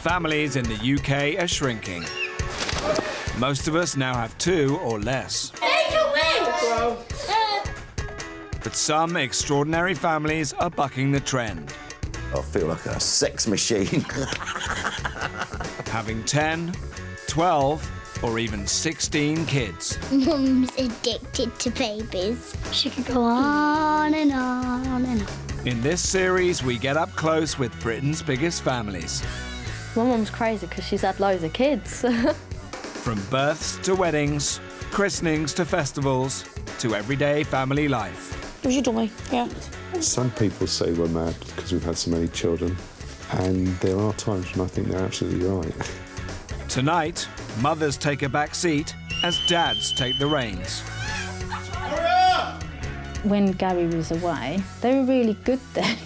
Families in the UK are shrinking. Most of us now have 2 or less. But some extraordinary families are bucking the trend. I feel like a sex machine. Having 10, 12, or even 16 kids. Mum's addicted to babies. She could go on and on and on. In this series, we get up close with Britain's biggest families. My mum's crazy because she's had loads of kids. From births to weddings, christenings to festivals, to everyday family life. It was your dummy, yeah. Some people say we're mad because we've had so many children, and there are times when I think they're absolutely right. Tonight, mothers take a back seat as dads take the reins. When Gary was away, they were really good then.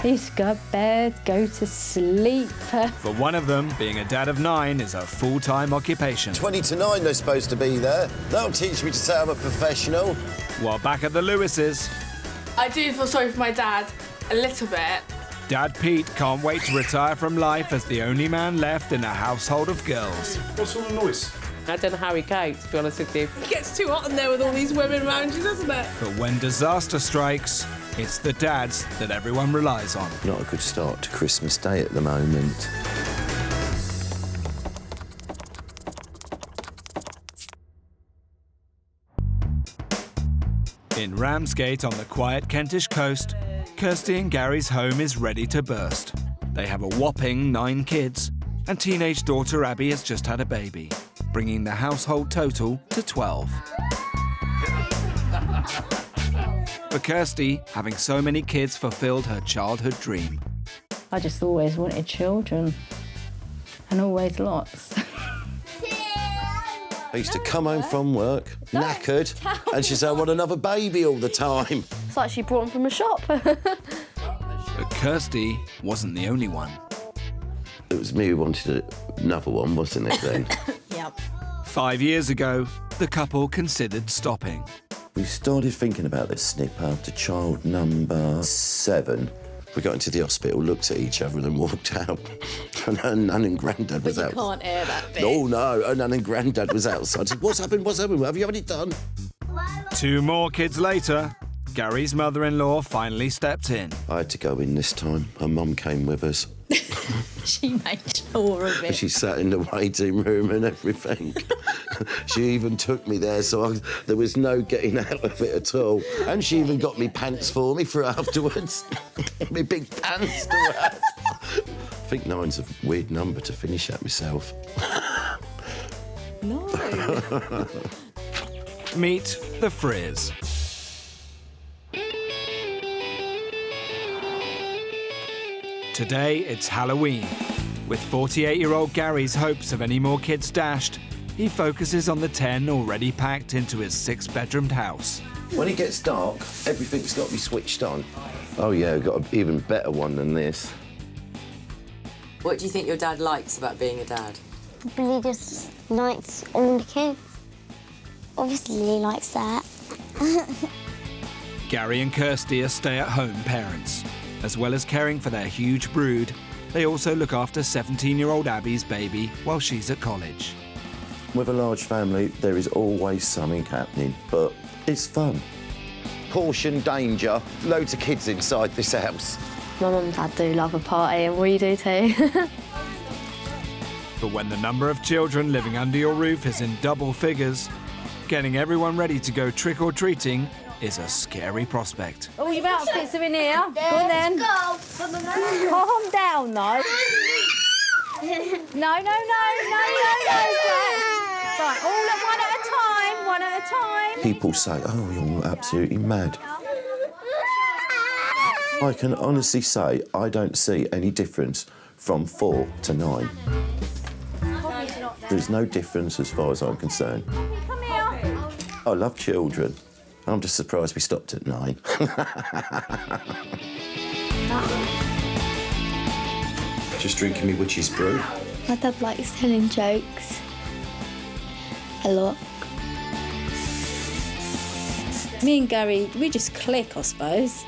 He used to go to bed, go to sleep. For one of them, being a dad of 9 is a full-time occupation. 20 to 9 they're supposed to be there. That'll teach me to say I'm a professional. While back at the Lewises, I do feel sorry for my dad, a little bit. Dad Pete can't wait to retire from life as the only man left in a household of girls. What's all the noise? I don't know how he copes, to be honest with you. It gets too hot in there with all these women around you, doesn't it? But when disaster strikes, it's the dads that everyone relies on. Not a good start to Christmas Day at the moment. In Ramsgate on the quiet Kentish coast, Kirsty and Gary's home is ready to burst. They have a whopping 9 kids, and teenage daughter Abby has just had a baby, bringing the household total to 12. For Kirsty, having so many kids fulfilled her childhood dream. I just always wanted children, and always lots. I used to come home from work, knackered, and she'd say, I want another baby all the time. It's like she brought them from a shop. But Kirsty wasn't the only one. It was me who wanted another one, wasn't it, then? Yep. 5 years ago, the couple considered stopping. We started thinking about this snip after child number 7. We got into the hospital, looked at each other and then walked out. And her nan and granddad was out. You can't air that bit. Oh, no, her nan and granddad was outside. I said, what's happened, what's happened? Have you already done? 2 more kids later, Gary's mother-in-law finally stepped in. I had to go in this time. Her mum came with us. She made sure of it. She sat in the waiting room and everything. She even took me there, so there was no getting out of it at all. And she even got me pants for me for afterwards. Me big pants to wear. I think 9's a weird number to finish at myself. No. Meet the Friers. Today, it's Halloween. With 48-year-old Gary's hopes of any more kids dashed, he focuses on the 10 already packed into his 6-bedroomed house. When it gets dark, everything's got to be switched on. Oh, yeah, I've got an even better one than this. What do you think your dad likes about being a dad? Probably just likes all the kids. Obviously, he likes that. Gary and Kirsty are stay-at-home parents. As well as caring for their huge brood, they also look after 17-year-old Abby's baby while she's at college. With a large family, there is always something happening, but it's fun. Caution, danger, loads of kids inside this house. My mum and dad do love a party, and we do too. But when the number of children living under your roof is in double figures, getting everyone ready to go trick-or-treating is a scary prospect. All your outfits are in here. Go on then. Let's go. Calm down, though. No, Jack. Right, all at one at a time. People say, oh, you're absolutely mad. I can honestly say I don't see any difference from 4 to 9. There's no difference as far as I'm concerned. Come here. I love children. I'm just surprised we stopped at 9. Just drinking me witch's brew. My dad likes telling jokes. A lot. Me and Gary, we just click, I suppose.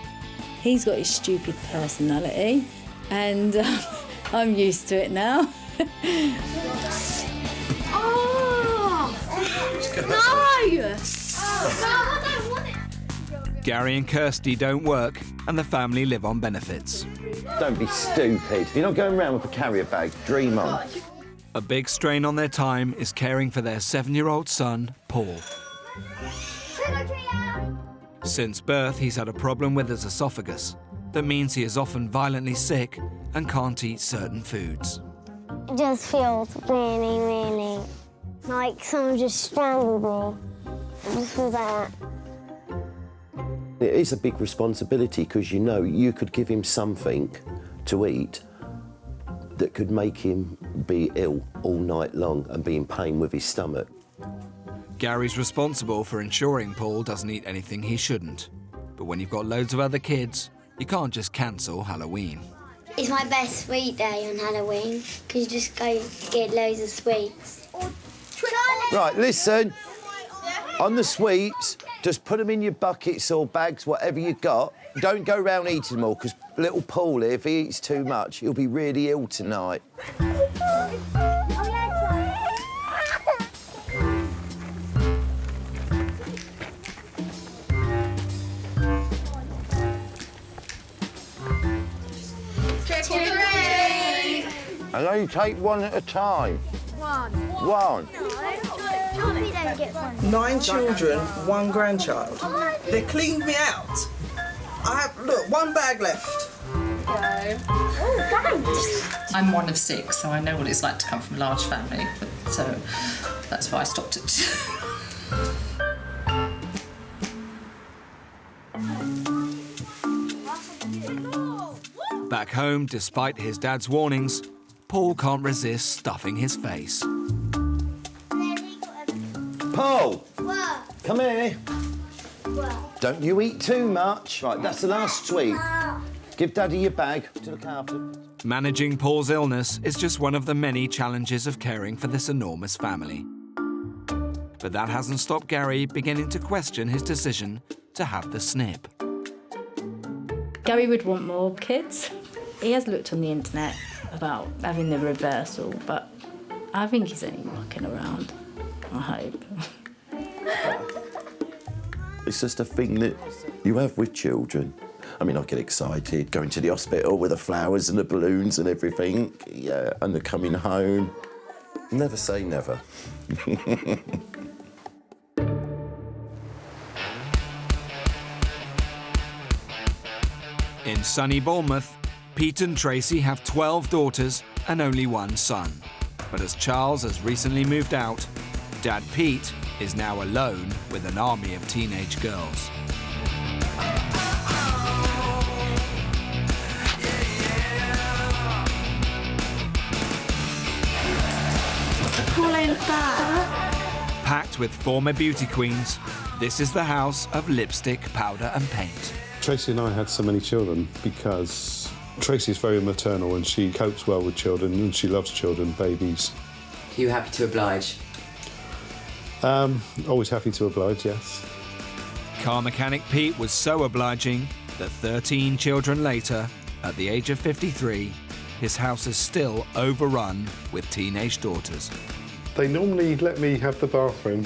He's got his stupid personality, and I'm used to it now. Gary and Kirsty don't work and the family live on benefits. Don't be stupid. You're not going around with a carrier bag. Dream on. A big strain on their time is caring for their 7-year-old son, Paul. Since birth, he's had a problem with his esophagus. That means he is often violently sick and can't eat certain foods. It just feels really, really like someone just strangled me. It just feels like that. It is a big responsibility because you know you could give him something to eat that could make him be ill all night long and be in pain with his stomach. Gary's responsible for ensuring Paul doesn't eat anything he shouldn't. But when you've got loads of other kids, you can't just cancel Halloween. It's my best sweet day on Halloween because you just go get loads of sweets. Right, listen. On the sweets, just put them in your buckets or bags, whatever you got. Don't go round eating them all, because little Paul here, if he eats too much, he'll be really ill tonight. And only take one at a time. One. 9 children, 1 grandchild. They cleaned me out. I have, look, 1 bag left. I'm one of 6, so I know what it's like to come from a large family. So that's why I stopped it. Back home, despite his dad's warnings, Paul can't resist stuffing his face. Paul! What? Come here. What? Don't you eat too much. Right, that's the last sweet. Give Daddy your bag to look after. Managing Paul's illness is just one of the many challenges of caring for this enormous family. But that hasn't stopped Gary beginning to question his decision to have the snip. Gary would want more kids. He has looked on the internet about having the reversal, but I think he's only mucking around. I hope. It's just a thing that you have with children. I mean, I get excited going to the hospital with the flowers and the balloons and everything. Yeah, and they're coming home. Never say never. In sunny Bournemouth, Pete and Tracey have 12 daughters and only 1 son. But as Charles has recently moved out, Dad Pete is now alone with an army of teenage girls. Packed with former beauty queens, this is the house of lipstick, powder and paint. Tracey and I had so many children because Tracey's very maternal and she copes well with children and she loves children, babies. Are you happy to oblige? Always happy to oblige, yes. Car mechanic Pete was so obliging that 13 children later, at the age of 53, his house is still overrun with teenage daughters. They normally let me have the bathroom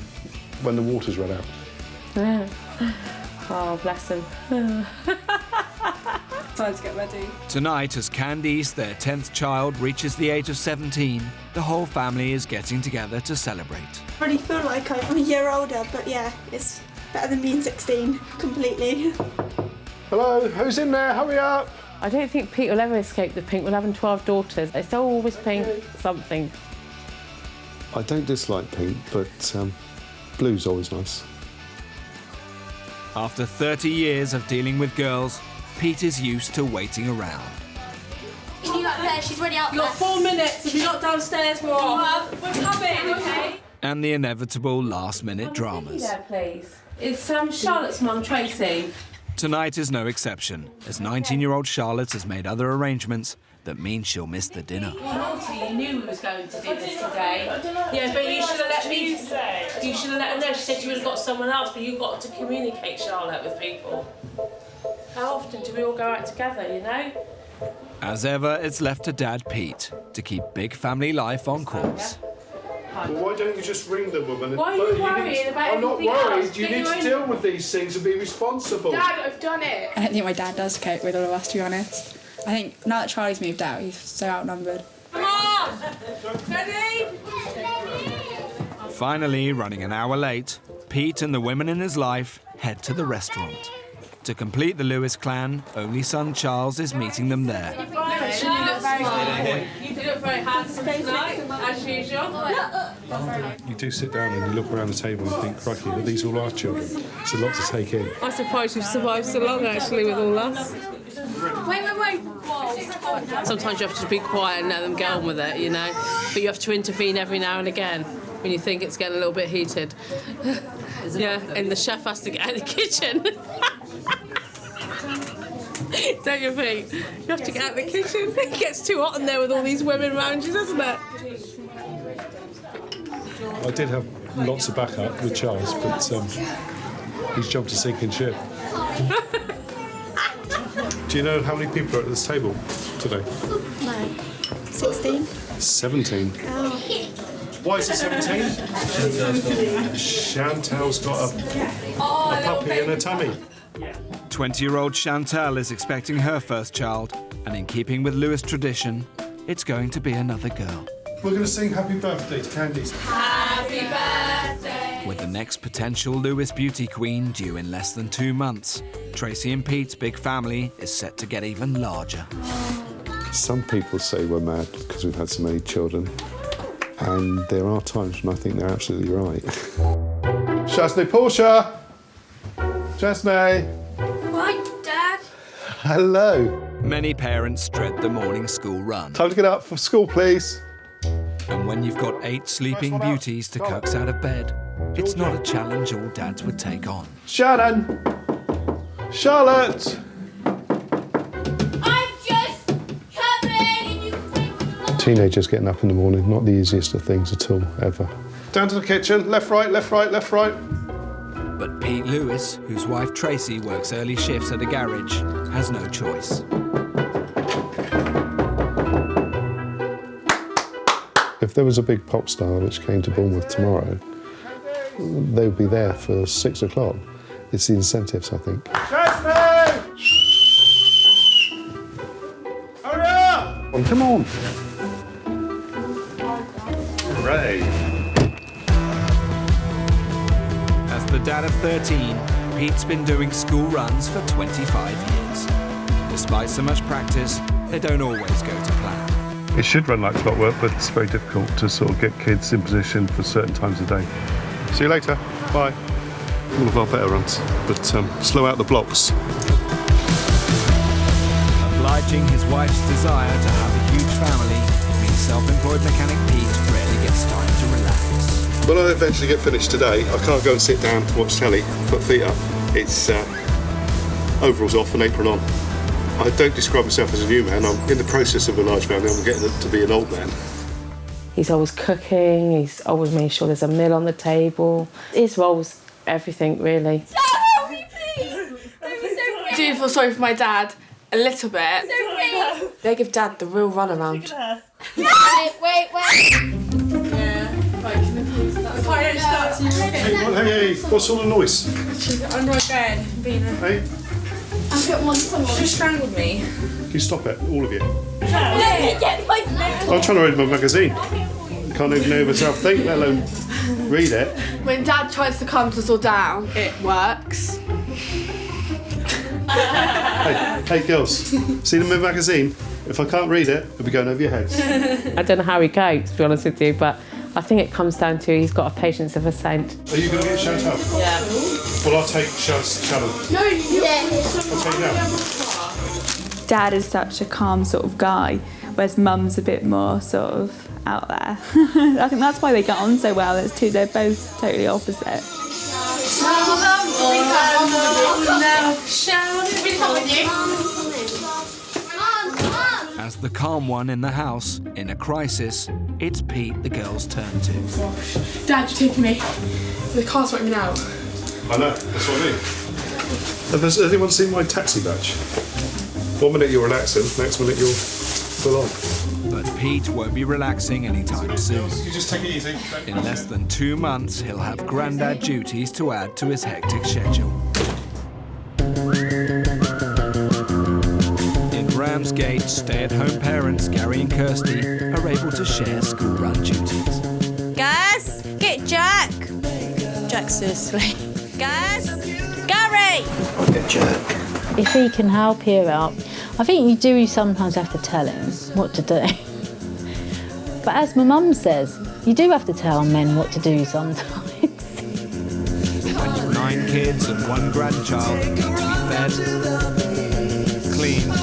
when the water's run out. Oh, bless them. Time to get ready. Tonight, as Candice, their 10th child, reaches the age of 17, the whole family is getting together to celebrate. I really feel like I'm a year older, but yeah, it's better than being 16, completely. Hello, who's in there? Hurry up! I don't think Pete will ever escape the pink. We'll having 12 daughters. They still always pink something. I don't dislike pink, but blue's always nice. After 30 years of dealing with girls, Pete is used to waiting around. Can you up there? She's already out You've got 4 minutes. If you're not downstairs, we're off. We're coming, okay? And the inevitable last-minute dramas. There, please. It's Charlotte's mum, Tracey. Tonight is no exception, as 19-year-old Charlotte has made other arrangements that mean she'll miss the dinner. You knew we was going to do this today. Yeah, but you should have let me. You should have let her know. She said you would have got someone else, but you've got to communicate, Charlotte, with people. How often do we all go out together, you know? As ever, it's left to Dad Pete to keep big family life on course. Well, why don't you just ring the woman? Why are you worrying about I'm not everything worried. else? You Get need your to own- deal with these things and be responsible. Dad, I've done it. I don't think my dad does cope with all of us, to be honest. I think now that Charlie's moved out, he's so outnumbered. Come on! Ready? Finally, running an hour late, Pete and the women in his life head to the restaurant. To complete the Lewis clan, only son Charles is meeting them there. You look very handsome tonight, as usual. You do sit down and you look around the table and think, crikey, are these all our children? It's a lot to take in. I'm surprised you've survived so long, actually, with all us. Wait. Sometimes you have to be quiet and let them get on with it, you know. But you have to intervene every now and again when you think it's getting a little bit heated. Yeah, and the chef has to get out of the kitchen. Don't you think? You have to get out of the kitchen. It gets too hot in there with all these women around you, doesn't it? I did have lots of backup with Charles, but he's jumped a sinking ship. Do you know how many people are at this table today? No. 16? 17. Oh. Why is it 17? Chantal's got a puppy in her tummy. 20-year-old Chantal is expecting her first child, and in keeping with Lewis tradition, it's going to be another girl. We're going to sing Happy Birthday to Candice. Happy birthday! With the next potential Lewis beauty queen due in less than 2 months, Tracey and Pete's big family is set to get even larger. Some people say we're mad because we've had so many children, and there are times when I think they're absolutely right. Chesney, Portia! Chesney! Right, Dad? Hello. Many parents dread the morning school run. Time to get up for school, please. And when you've got 8 sleeping beauties to coax out of bed, it's not a challenge all dads would take on. Shannon! Charlotte! I'm just coming! Teenagers getting up in the morning, not the easiest of things at all, ever. Down to the kitchen, left, right, left, right, left, right. But Pete Lewis, whose wife Tracey works early shifts at a garage, has no choice. If there was a big pop star which came to Bournemouth tomorrow, they would be there for 6 o'clock. It's the incentives, I think. Hurry up! Come on. Hooray. As the dad of 13, Pete's been doing school runs for 25 years. Despite so much practice, they don't always go to plan. It should run like clockwork, but it's very difficult to sort of get kids in position for certain times of day. See you later. Bye. One of our better runs, but slow out the blocks. Obliging his wife's desire to have a huge family means self-employed mechanic Pete rarely gets time to relax. When I eventually get finished today, I can't go and sit down to watch telly, put feet up. It's overalls off and apron on. I don't describe myself as a new man. I'm in the process of a large family. I'm getting to be an old man. He's always cooking, he's always making sure there's a meal on the table. His role's everything, really. Do you feel sorry for my dad? A little bit. They give Dad the real runaround. Wait. Hey, what's all the noise? She's under my bed, being a... Hey, I've got one someone. She strangled me. can you stop it, all of you? Let me get my I'm trying to read my magazine. Can't even know myself think, let alone read it. When Dad tries to calm us all down, it works. Hey girls, seen my magazine? If I can't read it, it'll be going over your heads. I don't know how he copes, to be honest with you, but I think it comes down to he's got a patience of a saint. Are you going to get Chantal? Yeah. Well, I'll take Shannon. No, I'll take you now. Dad is such a calm sort of guy, whereas Mum's a bit more sort of out there. I think that's why they get on so well. They're both totally opposite. As the calm one in the house, in a crisis, it's Pete the girls turn to. Dad, you're taking me. The car's waiting me out. I know, that's what I mean. Has anyone seen my taxi badge? 1 minute you're relaxing, next minute you're full on. But Pete won't be relaxing anytime soon. You just take it easy. In less than 2 months, he'll have grandad duties to add to his hectic schedule. In Ramsgate, stay-at-home parents Gary and Kirsty are able to share school run duties. Guys, get Jack. Jack's still asleep. Guys, Gary. Get Jack. If he can help you out, I think you do sometimes have to tell him what to do. But as my mum says, you do have to tell men what to do sometimes. When you've 9 kids and 1 grandchild, you need to be fed, cleaned,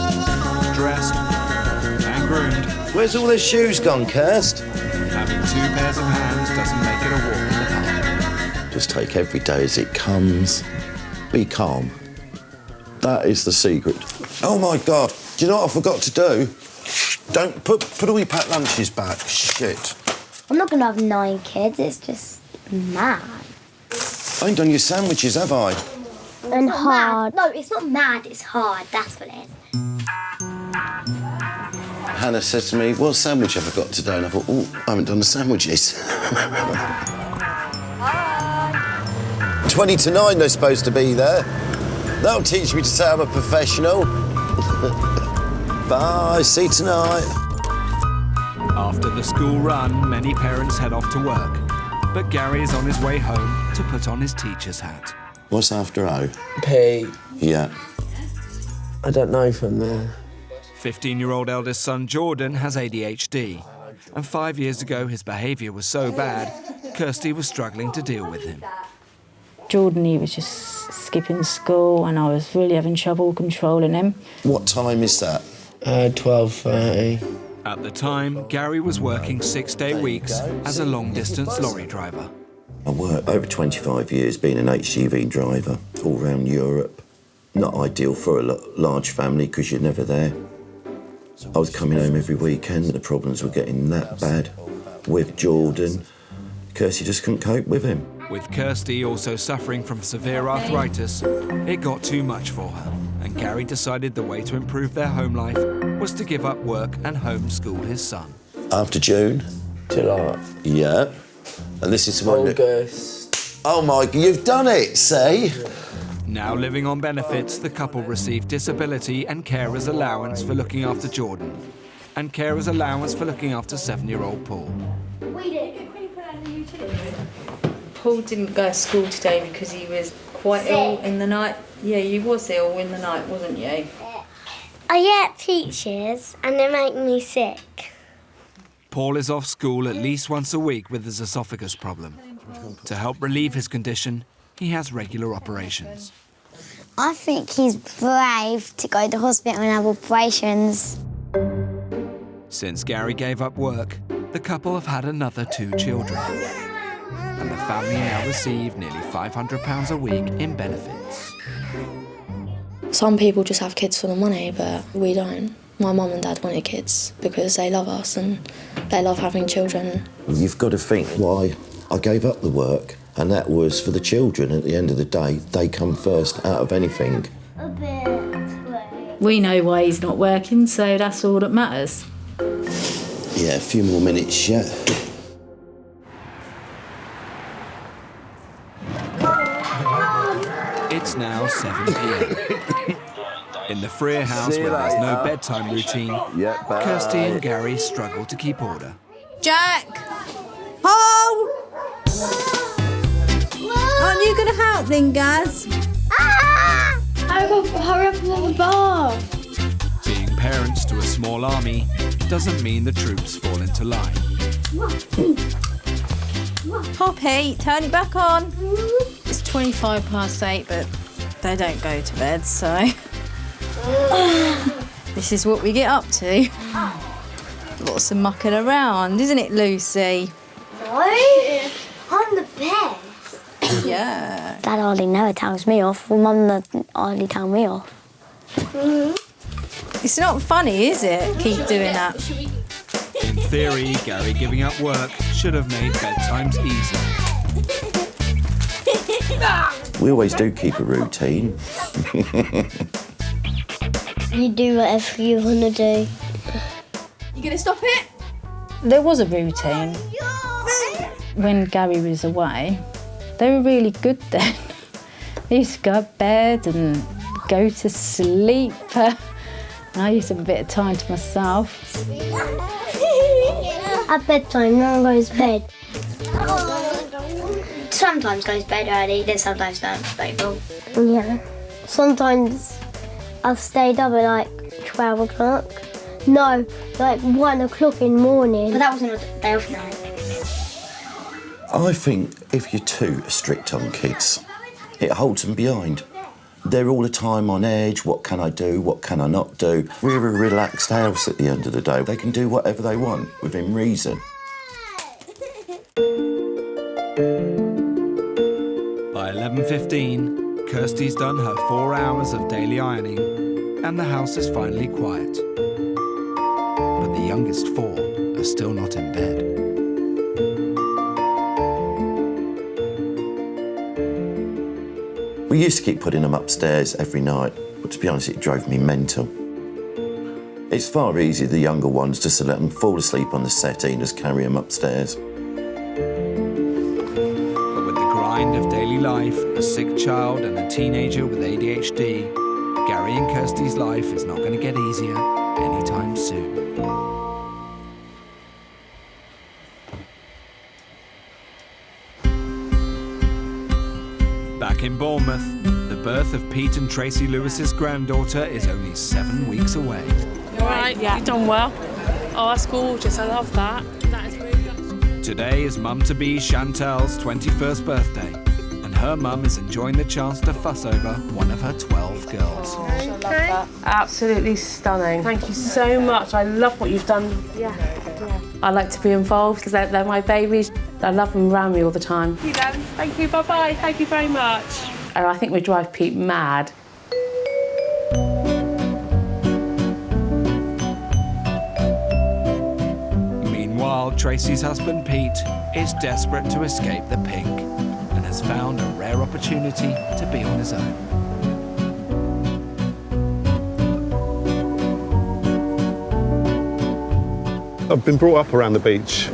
dressed and groomed. Where's all their shoes gone, Kirst? Having 2 pairs of hands doesn't make it a walk in the park. Just take every day as it comes. Be calm. That is the secret. Oh my God! Do you know what I forgot to do? Don't put all your packed lunches back. Shit. I'm not going to have 9 kids, it's just mad. I ain't done your sandwiches, have I? And hard. No, it's not mad, it's hard, that's what it is. Hannah said to me, what sandwich have I got today? And I thought, oh, I haven't done the sandwiches. 20 to 9 they're supposed to be there. That'll teach me to say I'm a professional. Bye, see you tonight. After the school run, many parents head off to work. But Gary is on his way home to put on his teacher's hat. What's after O? P. Yeah. I don't know from there. 15-year-old eldest son Jordan has ADHD. And 5 years ago, his behaviour was so bad, Kirsty was struggling to deal with him. Jordan, he was just skipping school and I was really having trouble controlling him. What time is that? 12:30. At the time, Gary was working 6-day weeks as a long-distance lorry driver. I worked over 25 years being an HGV driver all around Europe. Not ideal for a large family because you're never there. I was coming home every weekend. The problems were getting that bad. With Jordan, Kirsty just couldn't cope with him. With Kirsty also suffering from severe arthritis, it got too much for her, and Gary decided the way to improve their home life was to give up work and homeschool his son. After June? July. Yeah. And this is one. August. Oh my, you've done it, see? Now living on benefits, the couple received disability and carer's allowance for looking after Jordan, and carer's allowance for looking after 7-year-old Paul. Paul didn't go to school today because he was quite ill in the night. Yeah, you was ill in the night, wasn't you? I get peaches and they make me sick. Paul is off school at least once a week with his esophagus problem. To help relieve his condition, he has regular operations. I think he's brave to go to hospital and have operations. Since Gary gave up work, the couple have had another 2 children. And the family now receive nearly £500 a week in benefits. Some people just have kids for the money, but we don't. My mum and dad wanted kids because they love us and they love having children. You've got to think why I gave up the work, and that was for the children. At the end of the day, they come first out of anything. We know why he's not working, so that's all that matters. Yeah, a few more minutes yet. It's now 7 p.m. In the Frier house, where there's no bedtime routine, Kirsty and Gary struggle to keep order. Jack! Hold! Aren't you going to help then, Gaz? I've got to hurry up and have a bath. Being parents to a small army doesn't mean the troops fall into line. Poppy, turn it back on. It's 8:25, but they don't go to bed, so... This is what we get up to. Lots of mucking around, isn't it, Lucy? No, I'm the best. Yeah. Dad hardly never tells me off. Well, Mum doesn't hardly tell me off. It's not funny, is it? Keep doing that. In theory, Gary giving up work should have made bedtimes easier. We always do keep a routine. You do whatever you want to do. You gonna stop it? There was a routine. When Gary was away, they were really good then. They used to go to bed and go to sleep. And I used to have a bit of time to myself. At bedtime, no one goes to bed. Sometimes goes to bed early, then sometimes don't. Yeah. Sometimes I've stayed up at like 12 o'clock. No, like 1 o'clock in the morning. But that wasn't a day off night. I think if you're too strict on kids, it holds them behind. They're all the time on edge. What can I do? What can I not do? We're a relaxed house at the end of the day. They can do whatever they want within reason. By 11:15, Kirsty's done her 4 hours of daily ironing and the house is finally quiet. But the youngest 4 are still not in bed. We used to keep putting them upstairs every night, but to be honest, it drove me mental. It's far easier, the younger ones, just to let them fall asleep on the settee and just carry them upstairs. But with the grind of daily life, a sick child and a teenager with ADHD, Gary and Kirsty's life is not going to get easier anytime soon. Back in Bournemouth, the birth of Pete and Tracey Lewis's granddaughter is only 7 weeks away. You all right? Yeah. You've done well. Oh, that's gorgeous. I love that. That is really good. Today is mum-to-be Chantel's 21st birthday, and her mum is enjoying the chance to fuss over one of her 12 girls. I love that. Absolutely stunning. Thank you so much. I love what you've done. Yeah. I like to be involved because they're my babies. I love them around me all the time. Thank you, Dan. Thank you. Bye-bye. Thank you very much. And I think we drive Pete mad. Meanwhile, Tracey's husband Pete is desperate to escape the pink and has found a rare opportunity to be on his own. I've been brought up around the beach.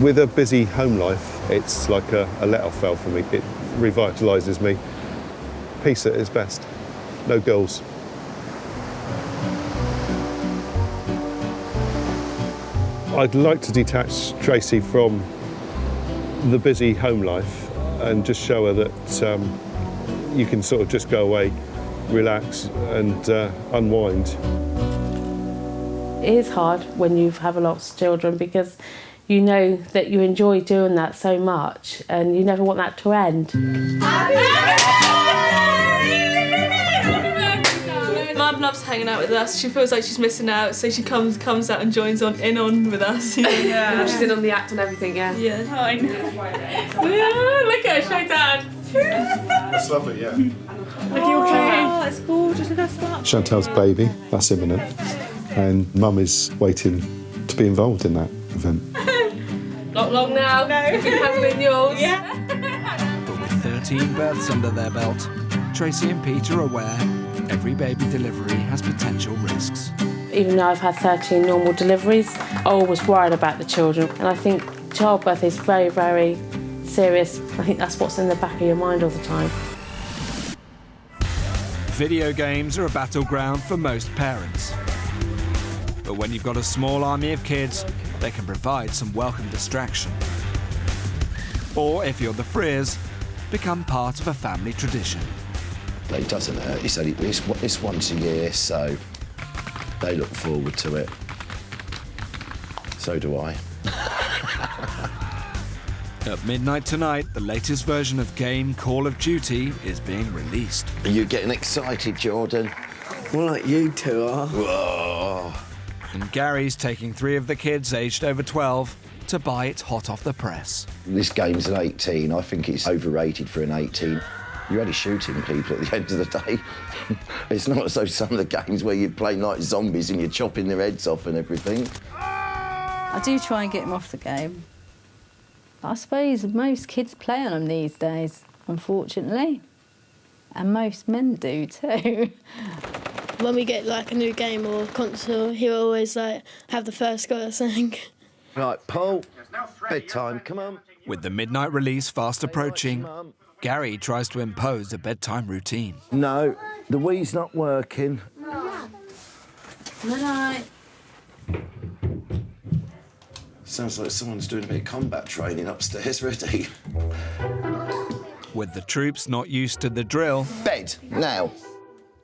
With a busy home life, it's like a let-off valve for me. It revitalises me. Peace at its best. No girls. I'd like to detach Tracey from the busy home life and just show her that you can sort of just go away, relax and unwind. It is hard when you have a lot of children because you know that you enjoy doing that so much and you never want that to end. Mum loves hanging out with us. She feels like she's missing out, so she comes out and joins in with us. Yeah, she's in on the act and everything, yeah. Yeah. Fine. Yeah, look at her, show Dad. That's lovely, yeah. Look, you okay? Oh, it's gorgeous. Look at that. Chantel's baby, that's imminent. And Mum is waiting to be involved in that event. Not long now. No. You've been handling yours. Yeah. But with 13 births under their belt, Tracey and Pete are aware every baby delivery has potential risks. Even though I've had 13 normal deliveries, I always worried about the children. And I think childbirth is very, very serious. I think that's what's in the back of your mind all the time. Video games are a battleground for most parents. But when you've got a small army of kids, they can provide some welcome distraction. Or if you're the Friers, become part of a family tradition. It doesn't hurt. It's once a year, so they look forward to it. So do I. At midnight tonight, the latest version of game Call of Duty is being released. Are you getting excited, Jordan? More like you two are. Whoa. And Gary's taking 3 of the kids aged over 12 to buy it hot off the press. This game's an 18. I think it's overrated for an 18. You're only shooting people at the end of the day. It's not as though some of the games where you're playing like zombies and you're chopping their heads off and everything. I do try and get them off the game. I suppose most kids play on them these days, unfortunately. And most men do too. When we get like a new game or console, he'll always like have the first go or something. Right, Paul, bedtime, come on. With the midnight release fast approaching, Gary tries to impose a bedtime routine. No, the Wii's not working. Night. Sounds like someone's doing a bit of combat training upstairs, ready. With the troops not used to the drill, bed, now.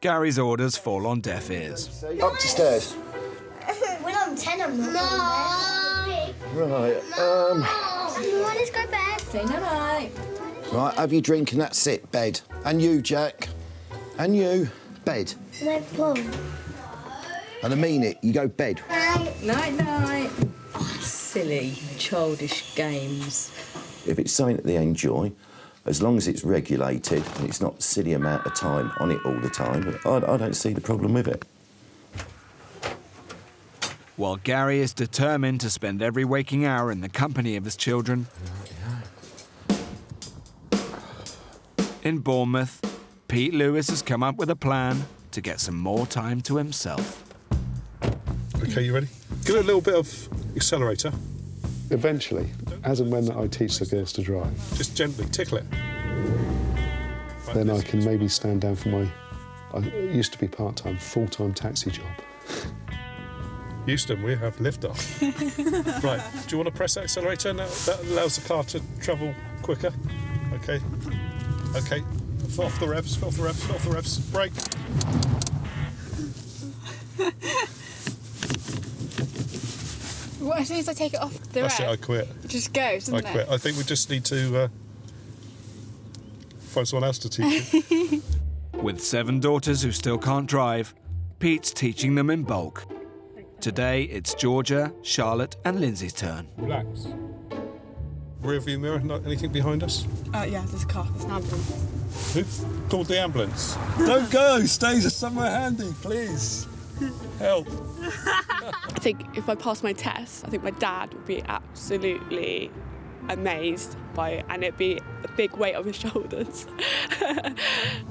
Gary's orders fall on deaf ears. Up to stairs. We're on 10 of them. No. Right, Let's go bed. Say night. Right, have your drink and that's it, bed. And you, Jack. And you, bed. No plum. And I mean it, you go bed. Night. Silly, childish games. If it's something that they enjoy, as long as it's regulated and it's not a silly amount of time on it all the time, I don't see the problem with it. While Gary is determined to spend every waking hour in the company of his children, in Bournemouth, Pete Lewis has come up with a plan to get some more time to himself. OK, you ready? Give it a little bit of accelerator. Eventually, as and when I teach the girls to drive, just gently tickle it. Then I can maybe stand down for my... I used to be part-time, full-time taxi job. Houston, we have liftoff. Right, do you want to press that accelerator? Now that allows the car to travel quicker. OK. Off the revs, brake. What, as soon as I take it off the That's rev, it, I quit. it just goes, doesn't I quit. I think we just need to find someone else to teach it. With 7 daughters who still can't drive, Pete's teaching them in bulk. Today, it's Georgia, Charlotte and Lindsay's turn. Relax. Rear view mirror, not anything behind us? Yeah, there's a car, there's an ambulance. Who called the ambulance? Don't go, stay somewhere handy, please. Help. I think if I pass my test, I think my dad would be absolutely amazed by it, and it'd be a big weight on his shoulders.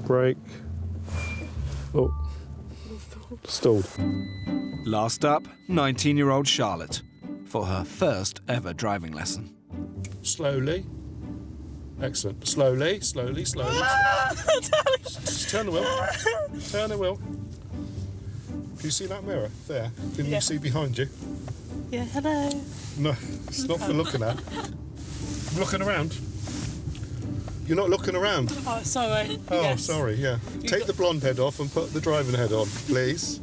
Brake. Oh. Stalled. Last up, 19-year-old Charlotte for her first ever driving lesson. Slowly. Excellent. Slowly. Just turn the wheel. Turn the wheel. Can you see that mirror there? Can you see behind you? Yeah, hello. No, it's not for looking at. I'm looking around. You're not looking around. Oh, sorry. Oh, Yes. sorry, yeah. Take the blonde head off and put the driving head on, please.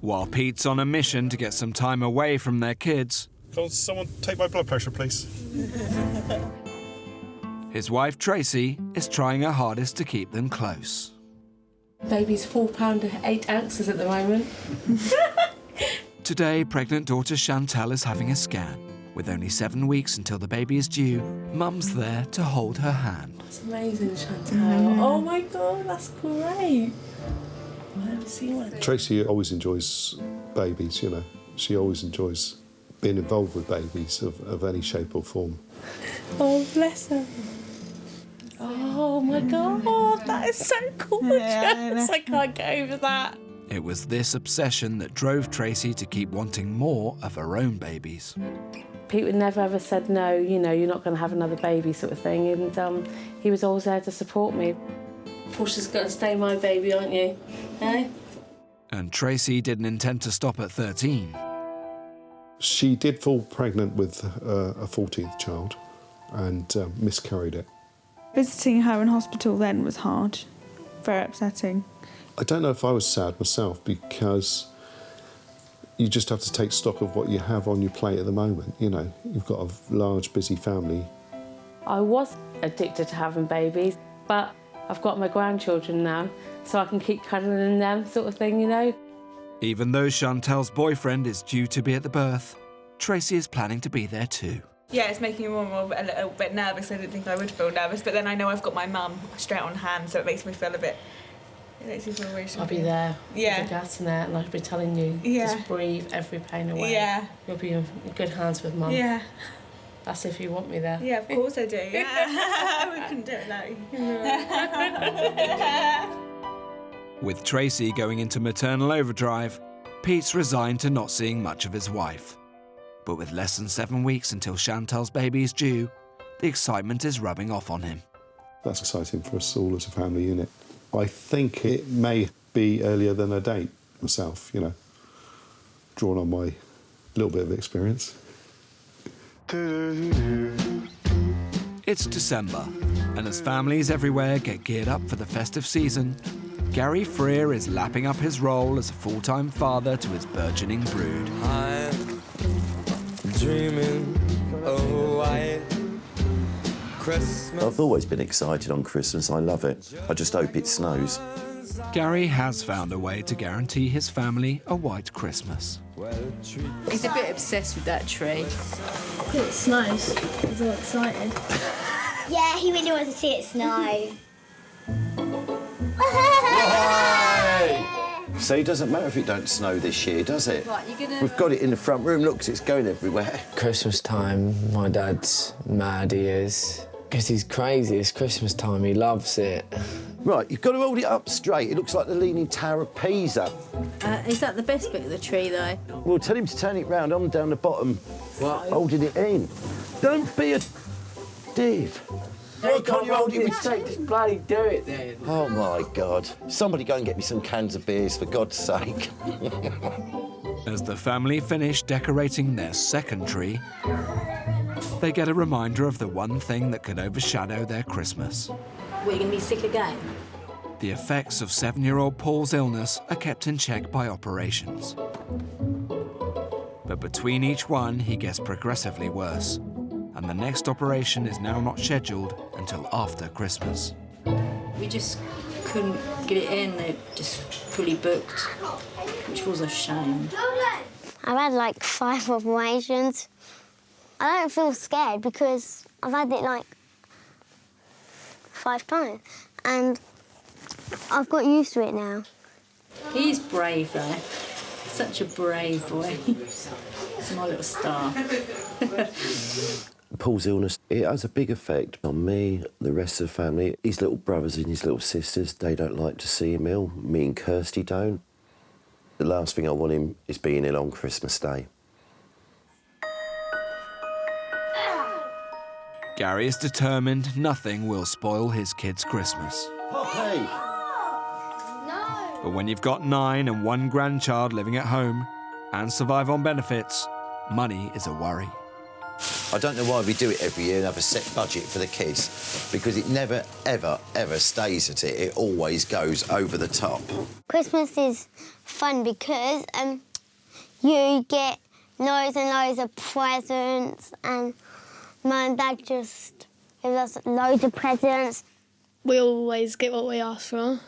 While Pete's on a mission to get some time away from their kids, Can someone take my blood pressure, please? his wife Tracey is trying her hardest to keep them close. Baby's 4 pound 8 ounces at the moment. Today, pregnant daughter Chantal is having a scan. With only 7 weeks until the baby is due, Mum's there to hold her hand. That's amazing, Chantal. Oh my God, that's great. I've never seen one. Tracey always enjoys babies, you know. She always enjoys being involved with babies of any shape or form. Oh, bless her. Oh my God, that is so gorgeous. I can't get over that. It was this obsession that drove Tracey to keep wanting more of her own babies. Pete would never ever said no, you know, you're not going to have another baby sort of thing, and he was always there to support me. Portia's going to stay my baby, aren't you? Eh? And Tracey didn't intend to stop at 13. She did fall pregnant with a 14th child and miscarried it. Visiting her in hospital then was hard, very upsetting. I don't know if I was sad myself because you just have to take stock of what you have on your plate at the moment. You know, you've got a large, busy family. I was addicted to having babies, but I've got my grandchildren now, so I can keep cuddling them sort of thing, you know. Even though Chantal's boyfriend is due to be at the birth, Tracey is planning to be there too. Yeah, it's making me more a little bit nervous. I didn't think I would feel nervous, but then I know I've got my mum straight on hand, so it makes me feel a bit... It makes me feel really... I'll be there Yeah. with the gas and that, and I'll be telling you, just breathe every pain away. Yeah. You'll be in good hands with Mum. Yeah. That's if you want me there. Yeah, of course I do. Yeah. We couldn't do it without you. With Tracey going into maternal overdrive, Pete's resigned to not seeing much of his wife. But with less than 7 weeks until Chantal's baby is due, the excitement is rubbing off on him. That's exciting for us all as a family unit. I think it may be earlier than a date myself, you know, drawn on my little bit of experience. It's December, and as families everywhere get geared up for the festive season, Gary Frier is lapping up his role as a full-time father to his burgeoning brood. I'm dreaming of a white Christmas. I've always been excited on Christmas. I love it. I just hope it snows. Gary has found a way to guarantee his family a white Christmas. He's a bit obsessed with that tree. It snows. He's all excited. Yeah, he really wants to see it snow. So it doesn't matter if it don't snow this year, does it? Right, you're gonna... We've got it in the front room. Look, 'cause it's going everywhere. Christmas time, my dad's mad, he is. Because he's crazy, it's Christmas time, he loves it. Right, you've got to hold it up straight. It looks like the Leaning Tower of Pisa. Is that the best bit of the tree, though? Well, tell him to turn it round. I'm down the bottom, holding it in. Don't be a div. Why can't you hold it with tape? Just bloody do it then. Oh, my God. Somebody go and get me some cans of beers, for God's sake. As the family finish decorating their second tree, they get a reminder of the one thing that could overshadow their Christmas. We're going to be sick again. The effects of 7-year-old Paul's illness are kept in check by operations. But between each one, he gets progressively worse, and the next operation is now not scheduled until after Christmas. We just couldn't get it in, they just fully booked, which was a shame. I've had like 5 operations. I don't feel scared because I've had it like 5 times and I've got used to it now. He's brave though, such a brave boy. He's my little star. Paul's illness, it has a big effect on me, the rest of the family. His little brothers and his little sisters, they don't like to see him ill. Me and Kirsty don't. The last thing I want him is being ill on Christmas Day. Gary is determined nothing will spoil his kid's Christmas. Poppy! But when you've got 9 and 1 grandchild living at home and survive on benefits, money is a worry. I don't know why we do it every year and have a set budget for the kids, because it never, ever, ever stays at it. It always goes over the top. Christmas is fun because you get loads and loads of presents and Mum and Dad just give us loads of presents. We always get what we ask for.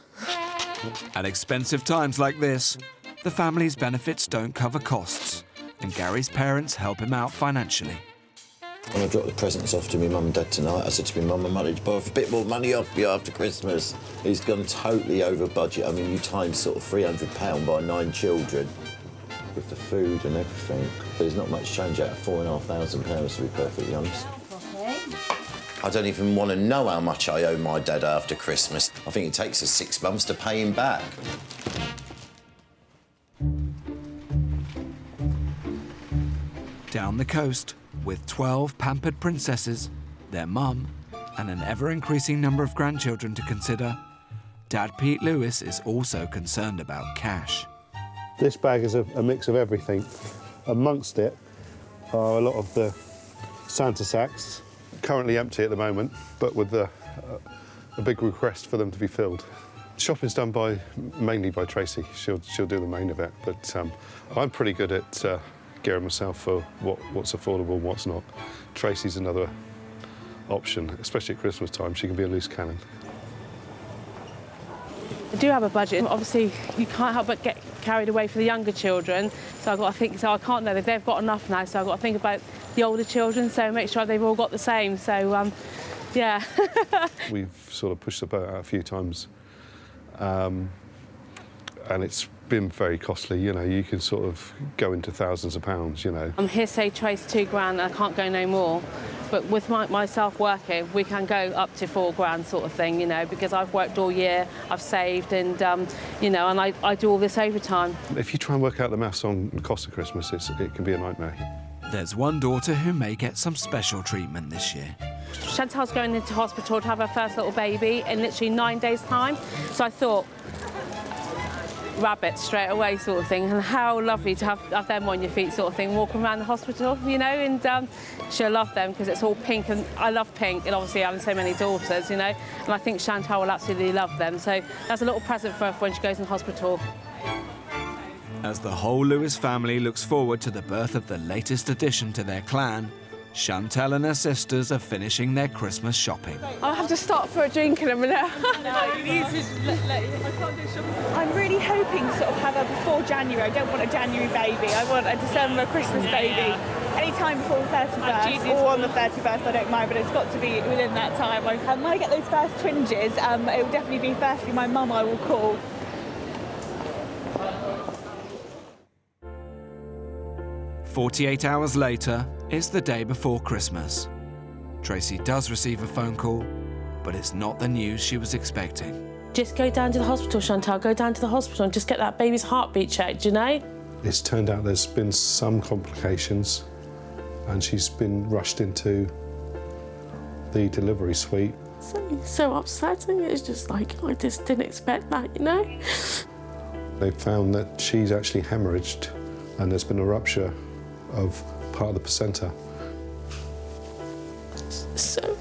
At expensive times like this, the family's benefits don't cover costs, and Gary's parents help him out financially. When I dropped the presents off to my mum and dad tonight, I said to my mum, I managed to borrow a bit more money off you after Christmas. He's gone totally over budget. I mean, you times sort of £300 by 9 children with the food and everything. There's not much change out of £4,500, to be perfectly honest. I don't even want to know how much I owe my dad after Christmas. I think it takes us 6 months to pay him back. Down the coast, with 12 pampered princesses, their mum, and an ever-increasing number of grandchildren to consider, Dad Pete Lewis is also concerned about cash. This bag is a mix of everything. Amongst it are a lot of the Santa sacks, currently empty at the moment, but with a big request for them to be filled. Shopping's done mainly by Tracey. She'll do the main of it, but I'm pretty good at gearing myself for what's affordable and what's not. Tracey's another option, especially at Christmas time. She can be a loose cannon. I do have a budget. Obviously, you can't help but get carried away for the younger children. So I've got to think, so I can't know that they've got enough now, so I've got to think about the older children, so make sure they've all got the same. So, yeah. We've sort of pushed the boat out a few times, and it's been very costly, you know, you can sort of go into thousands of pounds, you know. I'm here, say, Trace, £2,000, I can't go no more. But with myself working, we can go up to £4,000 sort of thing, you know, because I've worked all year, I've saved, and, you know, and I do all this overtime. If you try and work out the maths on the cost of Christmas, it can be a nightmare. There's one daughter who may get some special treatment this year. Chantal's going into hospital to have her first little baby in literally 9 days' time. So I thought, rabbit straight away sort of thing, and how lovely to have them on your feet sort of thing, walking around the hospital, you know, and she'll love them because it's all pink, and I love pink, and obviously having so many daughters, you know, and I think Chantal will absolutely love them. So that's a little present for her when she goes in hospital. As the whole Lewis family looks forward to the birth of the latest addition to their clan, Chantal and her sisters are finishing their Christmas shopping. I'll have to stop for a drink in a minute. No, you need to I'm really hoping to sort of have her before January. I don't want a January baby. I want a December Christmas baby. Any time before the 31st or on the 31st, I don't mind, but it's got to be within that time. When I get those first twinges, it will definitely be firstly my mum I will call. "48 hours later, it's the day before Christmas. Tracey does receive a phone call, but it's not the news she was expecting. Just go down to the hospital, Chantal, go down to the hospital and just get that baby's heartbeat checked, you know? It's turned out there's been some complications and she's been rushed into the delivery suite. Something so upsetting, it's just like, I just didn't expect that, you know? They found that she's actually hemorrhaged and there's been a rupture of part of the placenta. So...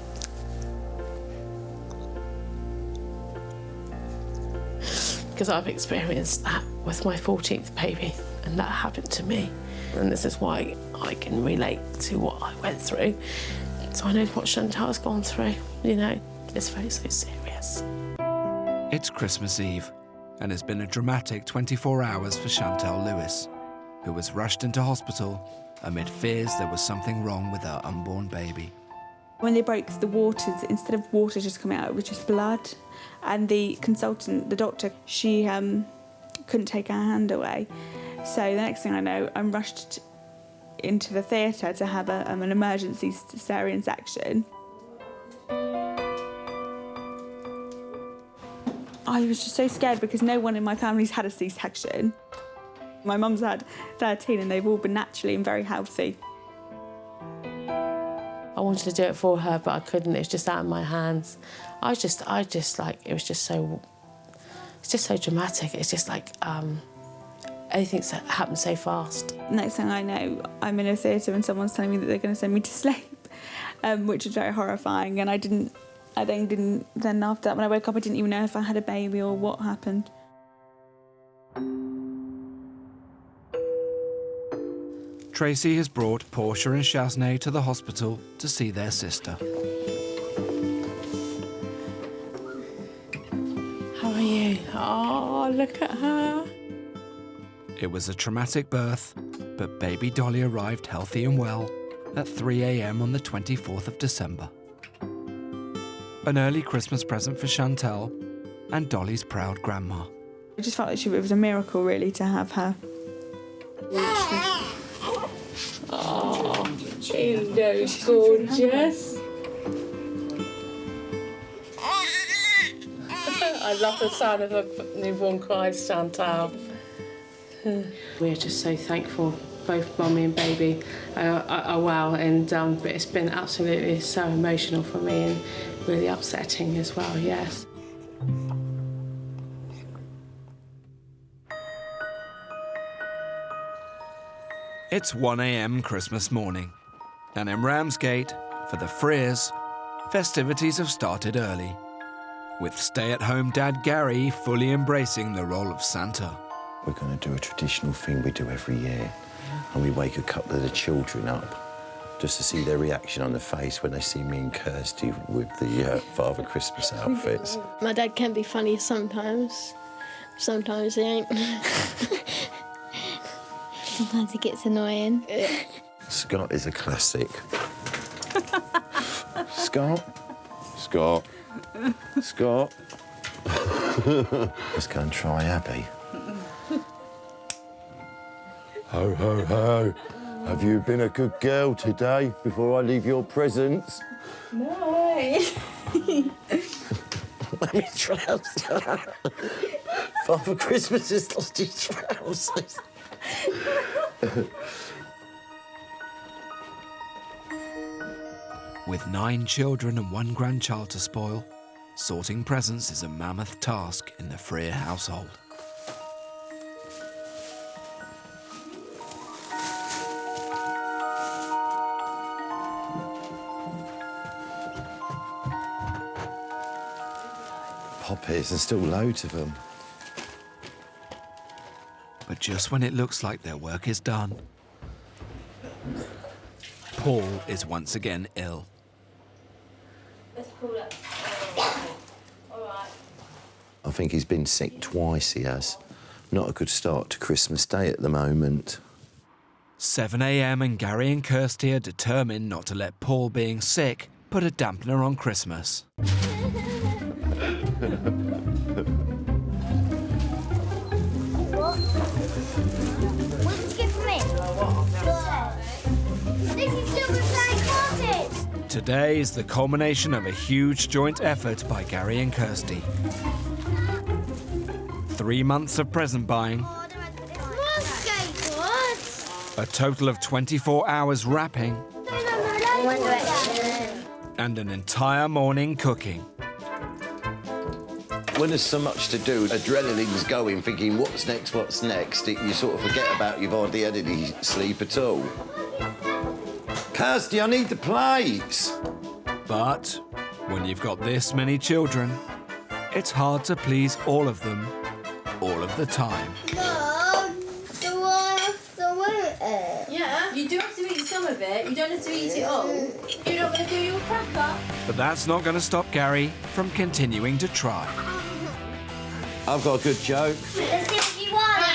because I've experienced that with my 14th baby, and that happened to me. And this is why I can relate to what I went through. So I know what Chantal's gone through, you know. It's very, so serious. It's Christmas Eve, and it's been a dramatic 24 hours for Chantal Lewis, who was rushed into hospital amid fears there was something wrong with her unborn baby. When they broke the waters, instead of water just coming out, it was just blood. And the consultant, the doctor, she couldn't take her hand away. So the next thing I know, I'm rushed into the theatre to have an emergency cesarean section. I was just so scared because no one in my family's had a C-section. My mum's had 13 and they've all been naturally and very healthy. I wanted to do it for her, but I couldn't. It was just out of my hands. I just like, it was just so, it's just so dramatic. It's just like, everything's happened so fast. Next thing I know, I'm in a theatre and someone's telling me that they're going to send me to sleep, which is very horrifying. And then after that, when I woke up, I didn't even know if I had a baby or what happened. Tracey has brought Portia and Chasnay to the hospital to see their sister. How are you? Oh, look at her. It was a traumatic birth, but baby Dolly arrived healthy and well at 3 a.m. on the 24th of December. An early Christmas present for Chantal and Dolly's proud grandma. I just felt like it was a miracle, really, to have her. Oh, she's gorgeous. I love the sound of a newborn cries, Chantal. We're just so thankful, both mummy and baby are well, and but it's been absolutely so emotional for me and really upsetting as well, yes. It's 1 a.m. Christmas morning, and in Ramsgate, for the Friers, festivities have started early, with stay-at-home dad Gary fully embracing the role of Santa. We're going to do a traditional thing we do every year, and we wake a couple of the children up just to see their reaction on the face when they see me and Kirsty with the Father Christmas outfits. My dad can be funny sometimes. Sometimes he ain't. Sometimes it gets annoying. Scott is a classic. Scott. Let's go and try Abby. Ho, ho, ho. Have you been a good girl today before I leave your presents? No. Mummy's trousers. Father Christmas has lost his trousers. With 9 children and 1 grandchild to spoil, sorting presents is a mammoth task in the Frier household. Poppies, there's still loads of them. But just when it looks like their work is done, Paul is once again ill. I think he's been sick twice, he has. Not a good start to Christmas Day at the moment. 7 a.m. and Gary and Kirsty are determined not to let Paul being sick put a dampener on Christmas. What did you get for me? This is still replying cottage. Today is the culmination of a huge joint effort by Gary and Kirsty. 3 months of present buying, More skateboards. a total of 24 hours wrapping, One Direction. and an entire morning cooking. When there's so much to do, adrenaline's going, thinking, what's next, you sort of forget about you've hardly had any sleep at all. Kirsty, I need the plates. But when you've got this many children, it's hard to please all of them, all of the time. Mum, do I have to eat it? Yeah, you do have to eat some of it. You don't have to eat it all. You're not going to do your cracker? But that's not going to stop Gary from continuing to try. I've got a good joke. Let's see what you want.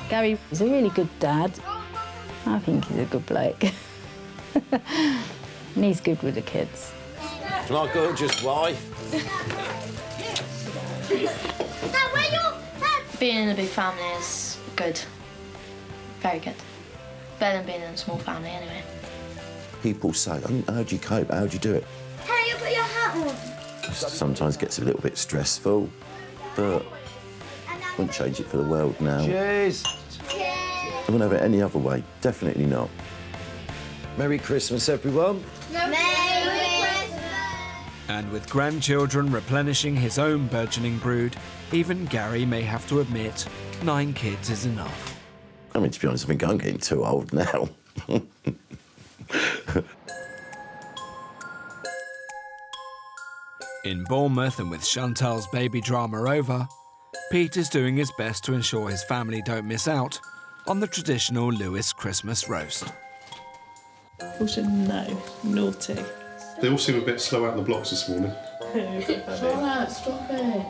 Gary is a really good dad. I think he's a good bloke. And he's good with the kids. It's my gorgeous wife. Being in a big family is good. Very good. Better than being in a small family, anyway. People say, how'd you cope? How'd you do it? Can you put your hat on? Sometimes gets a little bit stressful, but I wouldn't change it for the world now. Cheers. I wouldn't have it any other way. Definitely not. Merry Christmas, everyone. Merry Christmas. And with grandchildren replenishing his own burgeoning brood, even Gary may have to admit 9 kids is enough. I mean, to be honest, I think I'm getting too old now. In Bournemouth, and with Chantal's baby drama over, Pete is doing his best to ensure his family don't miss out on the traditional Lewis Christmas roast. No, naughty. They all seem a bit slow out the blocks this morning. Stop it.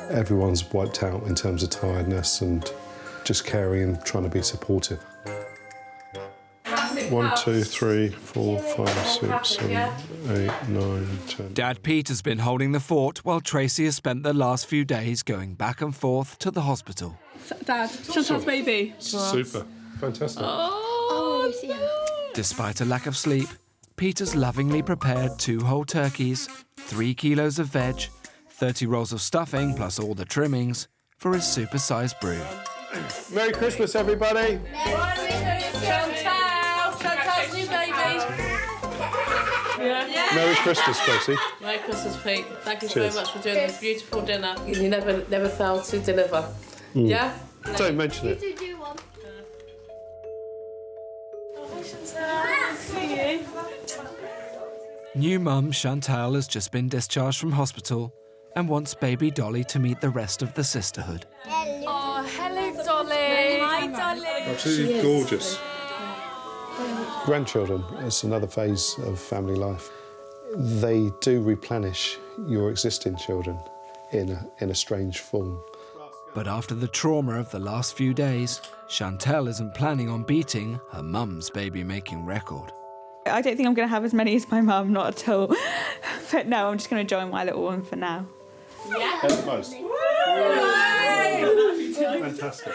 Everyone's wiped out in terms of tiredness and just caring and trying to be supportive. 1, 2, 3, 4, 5, 6, 7, 8, 9, 10. Dad Pete has been holding the fort while Tracey has spent the last few days going back and forth to the hospital. Dad, Chantal's baby. Super. Fantastic. Oh, Despite a lack of sleep, Pete has lovingly prepared 2 whole turkeys, 3 kilos of veg, 30 rolls of stuffing plus all the trimmings for his supersized brood. Merry Christmas, everybody. Chantal's new baby. Yeah. Merry Christmas, Tracey. Merry Christmas, Pete. Thank you Cheers. very much for doing this beautiful dinner. You never failed to deliver. Mm. Yeah? Don't mention it. Do one. New mum Chantal has just been discharged from hospital and wants baby Dolly to meet the rest of the sisterhood. Oh, hello, Dolly. Hi, Dolly. Absolutely gorgeous. Grandchildren, it's another phase of family life. They do replenish your existing children in a strange form. But after the trauma of the last few days, Chantal isn't planning on beating her mum's baby-making record. I don't think I'm going to have as many as my mum, not at all. But no, I'm just going to join my little one for now. Yeah. At the most. Fantastic.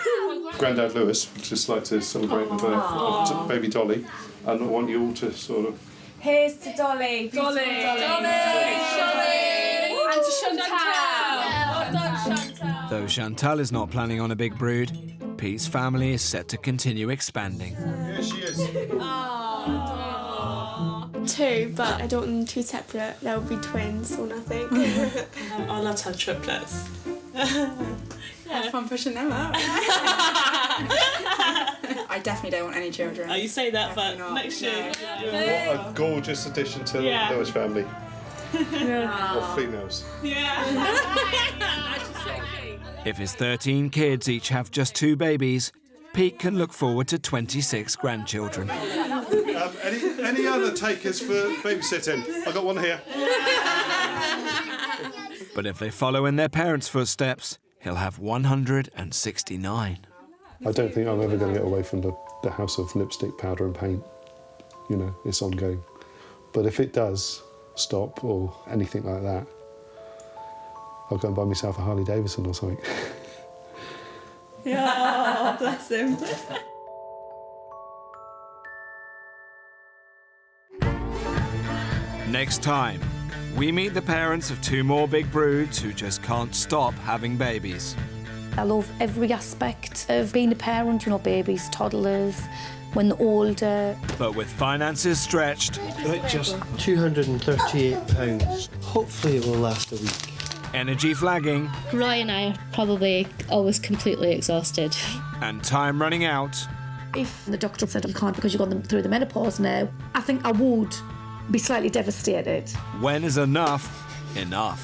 Grandad Lewis would just like to celebrate the birth of baby Dolly, and I want you all to sort of... Here's to Dolly. Dolly. And to Chantal. Though Chantal is not planning on a big brood, Pete's family is set to continue expanding. Here she is. 2, but I don't want them 2 separate. They'll be twins or nothing. I'd love to have triplets. Have fun pushing them out. I definitely don't want any children. Oh, you say that, definitely but not. next year. What a gorgeous addition to the Lewis family. Or females. If his 13 kids each have just 2 babies, Pete can look forward to 26 grandchildren. Any other takers for babysitting? I've got one here. But if they follow in their parents' footsteps, he'll have 169. I don't think I'm ever going to get away from the house of lipstick, powder and paint. You know, it's ongoing. But if it does stop or anything like that, I'll go and buy myself a Harley Davidson or something. Oh, bless him. Next time, we meet the parents of 2 more big broods who just can't stop having babies. I love every aspect of being a parent, you know, babies, toddlers, when they're older. But with finances stretched... Just £238. Hopefully it will last a week. Energy flagging... Roy and I are probably always completely exhausted. And time running out... If the doctor said you can't because you've gone through the menopause now, I think I would be slightly devastated. When is enough enough?